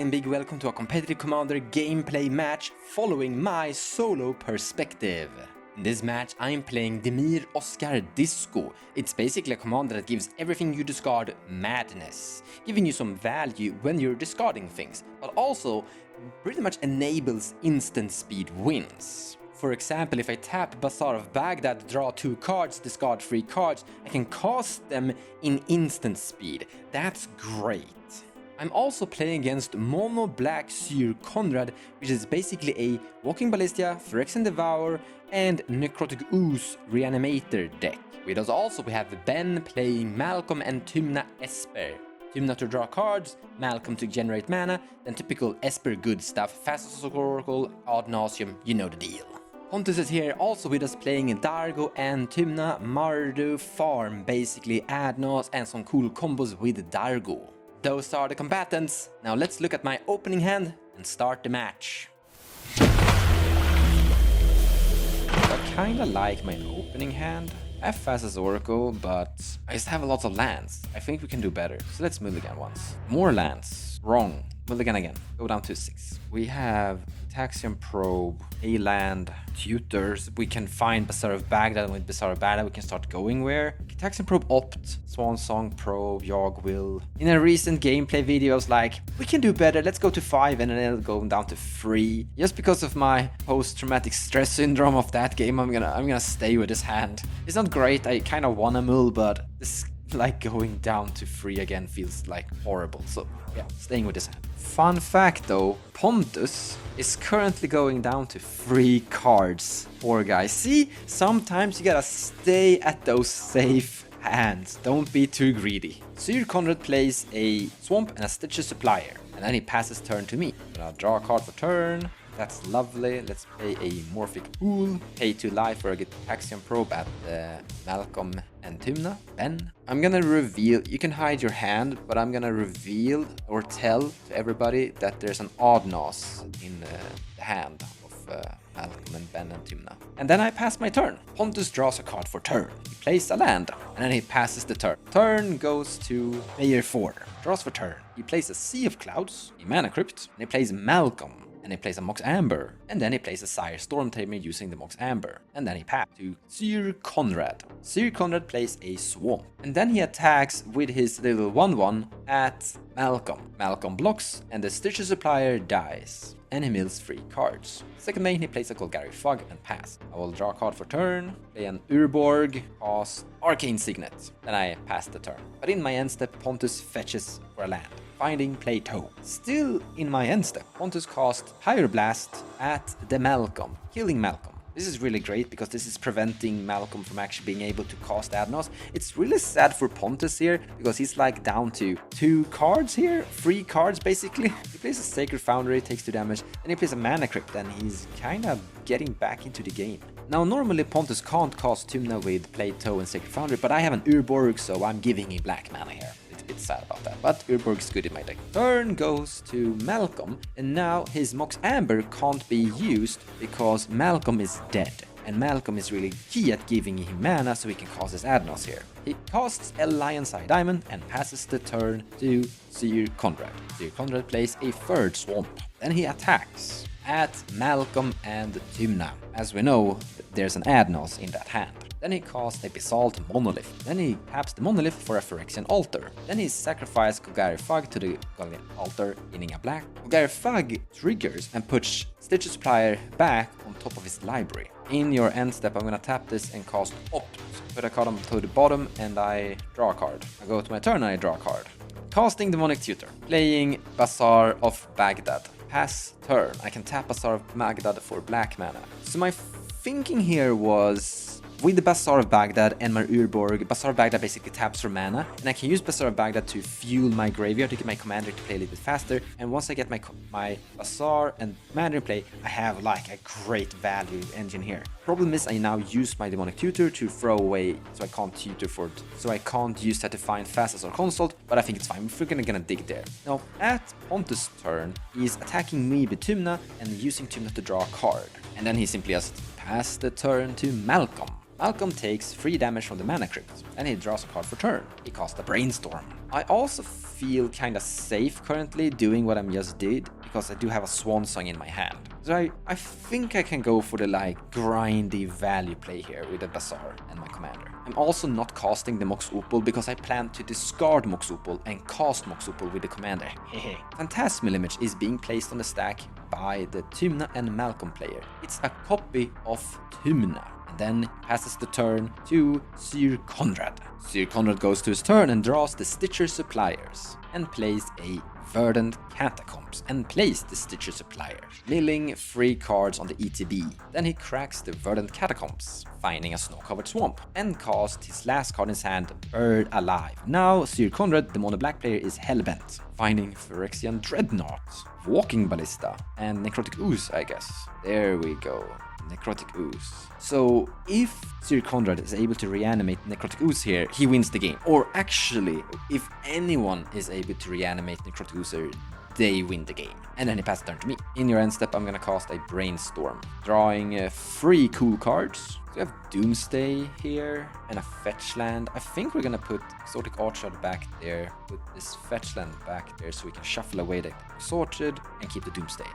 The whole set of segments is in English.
everybody and big welcome to a competitive commander gameplay match following my solo perspective. In this match I'm playing Dimir Oskar Disco. It's basically a commander that gives everything you discard madness, giving you some value when you're discarding things, but also pretty much enables instant speed wins. For example, if I tap Bazaar of Baghdad, draw 2 cards, discard 3 cards, I can cast them in instant speed. That's great. I'm also playing against Mono Black Sir Konrad, which is basically a Walking Ballista, Phyrexian Devour, and Necrotic Ooze Reanimator deck. With us also we have Ben playing Malcolm and Tymna Esper. Tymna to draw cards, Malcolm to generate mana, then typical Esper good stuff, Fast Oracle, Ad Nauseam, you know the deal. Pontus is here also with us playing Dargo and Tymna Mardu farm, basically Adnos and some cool combos with Dargo. Those are the combatants. Now let's look at my opening hand and start the match. I kinda like my opening hand. I have Fast Oracle, but I just have a lot of lands. I think we can do better. So let's mulligan once. More lands. Wrong. Mulligan again. Go down to 6. We have Taxion Probe, a land, tutors. We can find Bazaar of Baghdad, and with Bazaar of Baghdad we can start going where? Taxion Probe Opt, Swan Song Probe, Yogg Will. In a recent gameplay video I was like, we can do better, let's go to 5 and then it'll go down to 3. Just because of my post-traumatic stress syndrome of that game, I'm gonna stay with this hand. It's not great, I kinda wanna mull, but this like going down to 3 again feels like horrible. So yeah, staying with this hand. Fun fact though, Pontus is currently going down to 3 cards. Poor guy. See, sometimes you gotta stay at those safe hands. Don't be too greedy. Sir Konrad plays a Swamp and a Stitcher Supplier, and then he passes turn to me. I'm gonna draw a card for turn. That's lovely. Let's play a Morphic Pool. Pay 2 life or I get Taxion Probe at Malcolm and Tymna. Ben. I'm gonna reveal, you can hide your hand, but I'm gonna reveal or tell to everybody that there's an Adnos in the hand of Malcolm and Ben and Tymna. And then I pass my turn. Pontus draws a card for turn. He plays a land, and then he passes the turn. Turn goes to player 4. Draws for turn. He plays a Sea of Clouds, a Mana Crypt, and he plays Malcolm. And he plays a Mox Amber, and then he plays a Sire Stormtamer using the Mox Amber, and then he passes to Sir Konrad. Sir Konrad plays a Swamp, and then he attacks with his little 1/1 at Malcolm. Malcolm blocks, and the Stitcher Supplier dies, and he mills 3 cards. Second main, he plays a Golgari Fog and pass. I will draw a card for turn, play an Urborg, cast Arcane Signet, then I pass the turn. But in my end step, Pontus fetches for a land. Finding Plateau. Still in my end step, Pontus cast Pyroblast at the Malcolm, killing Malcolm. This is really great because this is preventing Malcolm from actually being able to cast Adnos. It's really sad for Pontus here because he's like down to 2 cards here, 3 cards basically. He plays a Sacred Foundry, takes 2 damage, then he plays a Mana Crypt and he's kind of getting back into the game. Now normally Pontus can't cast Tymna with Plateau and Sacred Foundry, but I have an Urborg, so I'm giving him black mana here. It's sad about that, but Urborg is good in my deck. Turn goes to Malcolm, and now his Mox Amber can't be used because Malcolm is dead. And Malcolm is really key at giving him mana so he can cast his Adnos here. He casts a Lion's Eye Diamond and passes the turn to Sir Konrad. Sir Konrad plays a 3rd Swamp. Then he attacks at Malcolm and Tymna. As we know, there's an Adnos in that hand. Then he casts a Basalt Monolith. Then he taps the Monolith for a Phyrexian Altar. Then he sacrifices Golgari Fog to the Golgari Altar, winning a black. Golgari Fog triggers and puts Stitcher Supplier back on top of his library. In your end step, I'm gonna tap this and cast Opt. Put a card to the bottom and I draw a card. I go to my turn and I draw a card. Casting Demonic Tutor. Playing Bazaar of Baghdad. Pass turn. I can tap Bazaar of Baghdad for black mana. So my thinking here was, with the Bazaar of Baghdad and my Urborg, Bazaar of Baghdad basically taps for mana, and I can use Bazaar of Baghdad to fuel my graveyard to get my commander to play a little bit faster, and once I get my Bazaar and commander in play, I have like a great value engine here. Problem is I now use my Demonic Tutor to throw away, so I can't tutor for it, so I can't use that to find fastest or consult, but I think it's fine, we're gonna dig there. Now, at Pontus' turn, he's attacking me with Tymna and using Tymna to draw a card, and then he simply just pass the turn to Malcolm. Malcolme takes 3 damage from the mana crypt, and he draws a card for turn. He casts a Brainstorm. I also feel kinda safe currently doing what I just did, because I do have a Swan Song in my hand. So I think I can go for the like grindy value play here with the Bazaar and my commander. I'm also not casting the Mox Opal because I plan to discard Mox Opal and cast Mox Opal with the commander. Phantasmal Image is being placed on the stack by the Tymna and Malcolme player. It's a copy of Tymna. And then passes the turn to Sir Konrad. Sir Konrad goes to his turn and draws the Stitcher Suppliers and plays a Verdant Catacombs and plays the Stitcher Supplier, milling 3 cards on the ETB. Then he cracks the Verdant Catacombs, finding a snow-covered swamp, and casts his last card in his hand, Bird Alive. Now Sir Konrad, the mono-black player, is hellbent, finding Phyrexian Dreadnought, Walking Ballista, and Necrotic Ooze, I guess. There we go. Necrotic Ooze. So if Sir Konrad is able to reanimate Necrotic Ooze here, he wins the game. Or actually, if anyone is able to reanimate Necrotic Ooze here, they win the game. And then he passes turn to me. In your end step, I'm gonna cast a Brainstorm, drawing 3 cool cards. So we have Doomsday here and a fetch land. I think we're gonna put Exotic Orchard back there, put this fetch land back there so we can shuffle away the Sorted and keep the Doomsday.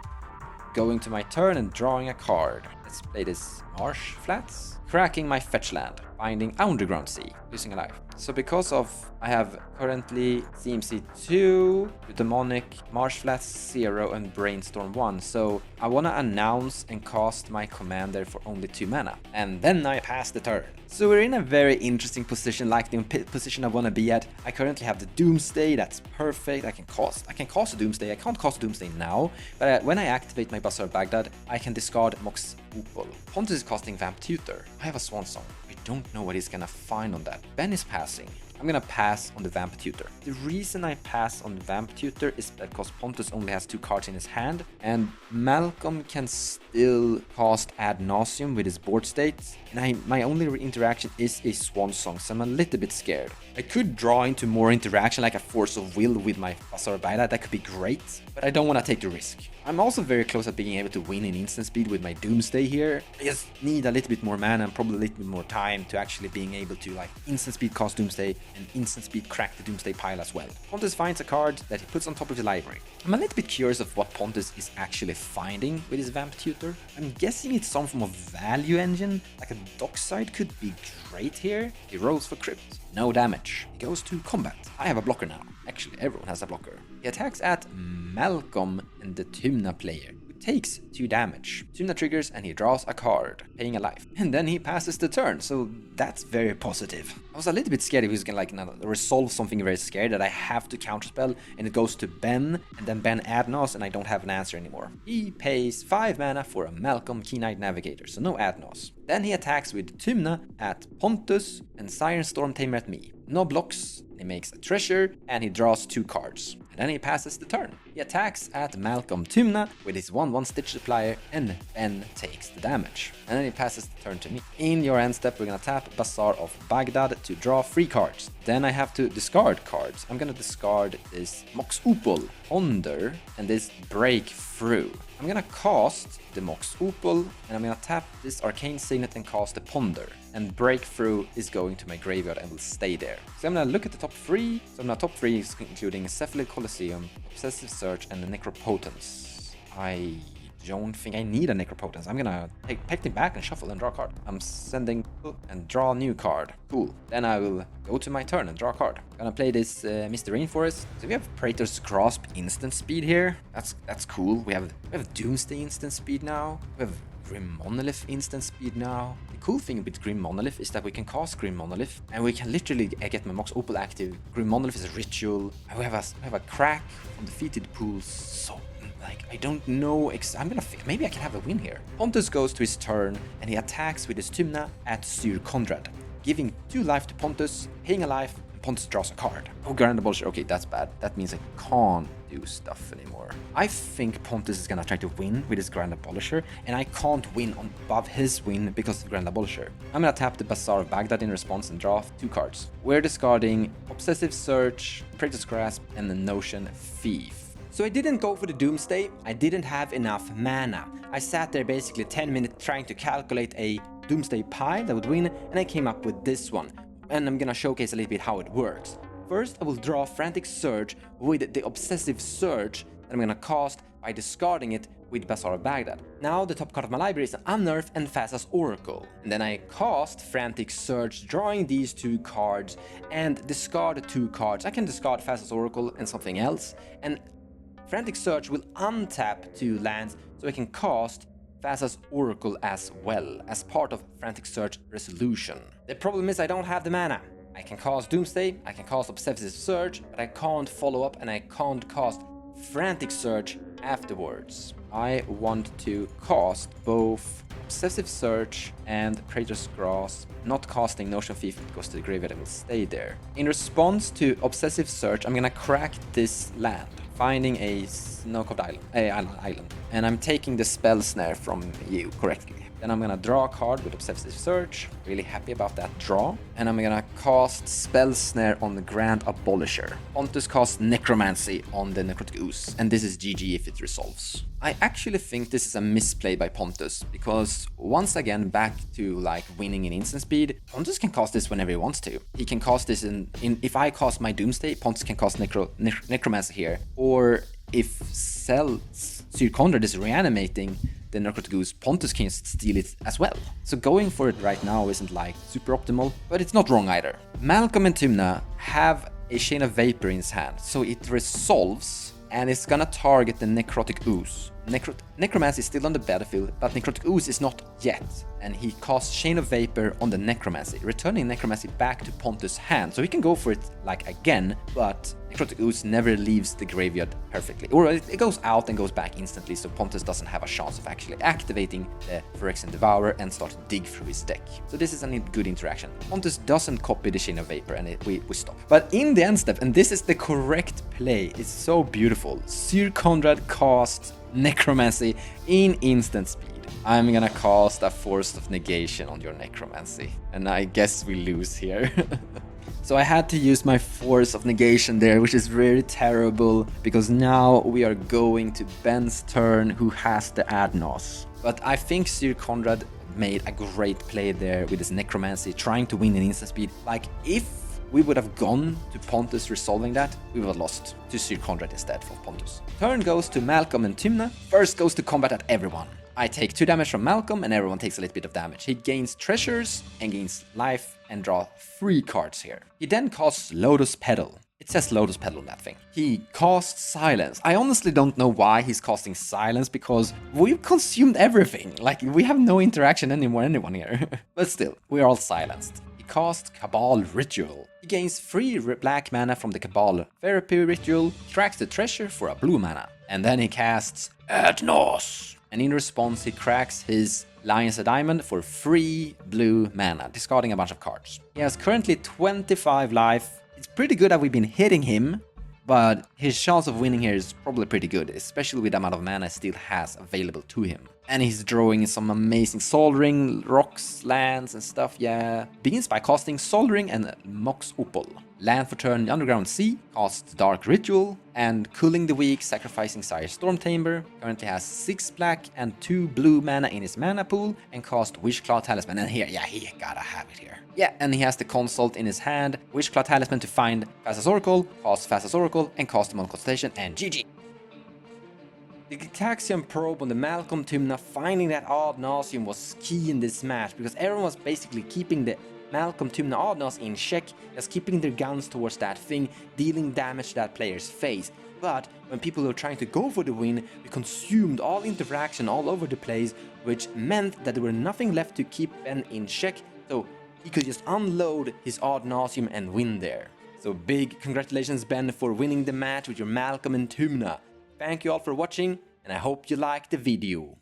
Going to my turn and drawing a card. Let's play this Marsh Flats. Cracking my fetch land, finding Underground Sea, losing a life. So because of I have currently CMC 2, Demonic, Marsh Flats 0 and Brainstorm 1, so I wanna announce and cast my commander for only 2 mana. And then I pass the turn. So we're in a very interesting position, like the position I wanna be at. I currently have the Doomsday, that's perfect. I can cast a Doomsday. I can't cast a Doomsday now, but when I activate my Bazaar Baghdad, I can discard Mox Opal. Pontus is casting Vamp Tutor. I have a Swan Song. I don't know what he's gonna find on that. Ben is passing. I'm gonna pass on the Vamp Tutor. The reason I pass on Vamp Tutor is because Pontus only has 2 cards in his hand, and Malcolme can still cast Ad Nauseam with his board state, and my only interaction is a Swan Song, so I'm a little bit scared. I could draw into more interaction like a Force of Will with my Bazaar Baghdad, that could be great, but I don't want to take the risk. I'm also very close at being able to win in instant speed with my Doomsday here. I just need a little bit more mana and probably a little bit more time to actually being able to like instant speed cast Doomsday and instant speed crack the Doomsday pile as well. Pontus finds a card that he puts on top of the library. I'm a little bit curious of what Pontus is actually finding with his Vamp Tutor. I'm guessing it's some form of value engine, like a Dockside could be great here. He rolls for Crypt. No damage. He goes to combat. I have a blocker now. Actually, everyone has a blocker. He attacks at Malcolme and the Tymna player, who takes 2 damage. Tymna triggers and he draws a card, paying a life. And then he passes the turn, so that's very positive. I was a little bit scared if he was gonna like resolve something very scary that I have to counterspell, and it goes to Ben, and then Ben Adnos, and I don't have an answer anymore. He pays 5 mana for a Malcolme Keen-Eyed Navigator, so no Adnos. Then he attacks with Tymna at Pontus and Siren Storm Tamer at me. No blocks, he makes a treasure, and he draws 2 cards. And then he passes the turn. He attacks at Malcolme Tymna with his 1/1 Stitch Supplier, and Ben takes the damage. And then he passes the turn to me. In your end step, we're gonna tap Bazaar of Baghdad to draw 3 cards. Then I have to discard cards. I'm gonna discard this Mox Opal, Ponder, and this Breakthrough. I'm gonna cast the Mox Opal, and I'm gonna tap this Arcane Signet and cast the Ponder. And Breakthrough is going to my graveyard and will stay there. So I'm gonna look at the top 3. So my top 3 is including Cephalid Colosseum, Obsessive Search, and the Necropotence. I don't think I need a Necropotence. I'm gonna take it back and shuffle and draw a card. I'm sending and draw a new card. Cool. Then I will go to my turn and draw a card. Gonna play this Mr. Rainforest. So we have Praetor's Grasp instant speed here. That's cool. We have Doomsday instant speed now. We have Grim Monolith instant speed now. The cool thing with Grim Monolith is that we can cast Grim Monolith and we can literally get my Mox Opal active. Grim Monolith is a ritual. I have a crack from defeated pools. So like, I don't know. I'm gonna think maybe I can have a win here. Pontus goes to his turn and he attacks with his Tymna at Sir Konrad, giving 2 life to Pontus, paying a life, and Pontus draws a card. Oh, Grand Abolisher. Okay, that's bad. That means I can't do stuff anymore. I think Pontus is gonna try to win with his Grand Abolisher, and I can't win on above his win because of Grand Abolisher. I'm gonna tap the Bazaar of Baghdad in response and draw 2 cards. We're discarding Obsessive Search, Praetor's Grasp, and the Notion Thief. So I didn't go for the Doomsday. I didn't have enough mana. I sat there basically 10 minutes trying to calculate a Doomsday pile that would win, and I came up with this one. And I'm gonna showcase a little bit how it works. First, I will draw Frantic Surge with the Obsessive Surge that I'm gonna cast by discarding it with Bazaar of Baghdad. Now the top card of my library is an Unnerf and Fasa's Oracle. And then I cast Frantic Surge, drawing these 2 cards and discard 2 cards. I can discard Fasa's Oracle and something else. And Frantic Surge will untap 2 lands so I can cast Fasa's Oracle as well, as part of Frantic Surge Resolution. The problem is I don't have the mana. I can cast Doomsday, I can cast Obsessive Surge, but I can't follow up and I can't cast Frantic Surge afterwards. I want to cast both Obsessive Surge and Praetor's Grasp, not casting Notion Thief because the graveyard will stay there. In response to Obsessive Surge, I'm gonna crack this land, finding a snow-covered island. And I'm taking the Spell Snare from you correctly. Then I'm gonna draw a card with Obsessive Surge, really happy about that draw. And I'm gonna cast Spell Snare on the Grand Abolisher. Pontus casts Necromancy on the Necrotic Ooze, and this is GG if it resolves. I actually think this is a misplay by Pontus, because once again back to like winning in instant speed, Pontus can cast this whenever he wants to. He can cast this in if I cast my Doomsday, Pontus can cast Necromancy here, or if Sir Konrad is reanimating the Necrotic Ooze, Pontus can steal it as well. So going for it right now isn't like super optimal, but it's not wrong either. Malcolm and Tymna have a Chain of Vapor in his hand, so it resolves and it's gonna target the Necrotic Ooze. Necromancy is still on the battlefield, but Necrotic Ooze is not yet, and he casts Chain of Vapor on the Necromancy, returning Necromancy back to Pontus' hand, so he can go for it like again, but Necrotic Ooze never leaves the graveyard perfectly, or it goes out and goes back instantly, so Pontus doesn't have a chance of actually activating the Phyrexian Devourer and start to dig through his deck. So this is a good interaction. Pontus doesn't copy the Chain of Vapor, and we stop. But in the end step, and this is the correct play, it's so beautiful, Sir Konrad casts Necromancy in instant speed. I'm gonna cast a Force of Negation on your Necromancy, and I guess we lose here. So I had to use my Force of Negation there, which is very terrible, because now we are going to Ben's turn, who has the Adnos. But I think Sir Konrad made a great play there with his Necromancy, trying to win in instant speed. Like, if we would have gone to Pontus resolving that, we would have lost to Sir Konrad instead of Pontus. Turn goes to Malcolm and Tymna. First goes to combat at everyone. I take 2 damage from Malcolm and everyone takes a little bit of damage. He gains treasures and gains life and draw 3 cards here. He then casts Lotus Petal. It says Lotus Petal on that thing. He casts Silence. I honestly don't know why he's casting Silence, because we've consumed everything. Like, we have no interaction anymore, anyone here. But still, we're all silenced. Cast Cabal Ritual. He gains 3 black mana from the Cabal Therapy Ritual, tracks the treasure for a blue mana, and then he casts Adnos. And in response, he cracks his Lion's a Diamond for 3 blue mana, discarding a bunch of cards. He has currently 25 life. It's pretty good that we've been hitting him, but his chance of winning here is probably pretty good, especially with the amount of mana he still has available to him. And he's drawing some amazing Sol Ring, rocks, lands and stuff, yeah. Begins by casting Sol Ring and Mox Opal. Land for turn Underground Sea, casts Dark Ritual, and Cooling the Weak, sacrificing Sire Stormtamer. Currently has 6 black and 2 blue mana in his mana pool, and cast Wishclaw Talisman. And here, yeah, he gotta have it here. Yeah, and he has the Consult in his hand, Wishclaw Talisman to find Fasa's Oracle, cast Fasa's Oracle, and cast him on Constellation, and GG. The Gitaxian Probe on the Malcolm Tymna, finding that Ad Nauseam was key in this match, because everyone was basically keeping the Malcolm Tymna Adnos in check, just keeping their guns towards that thing, dealing damage to that player's face. But when people were trying to go for the win, we consumed all interaction all over the place, which meant that there were nothing left to keep Ben in check, so he could just unload his Ad Nauseam and win there. So big congratulations, Ben, for winning the match with your Malcolm and Tymna. Thank you all for watching, and I hope you liked the video.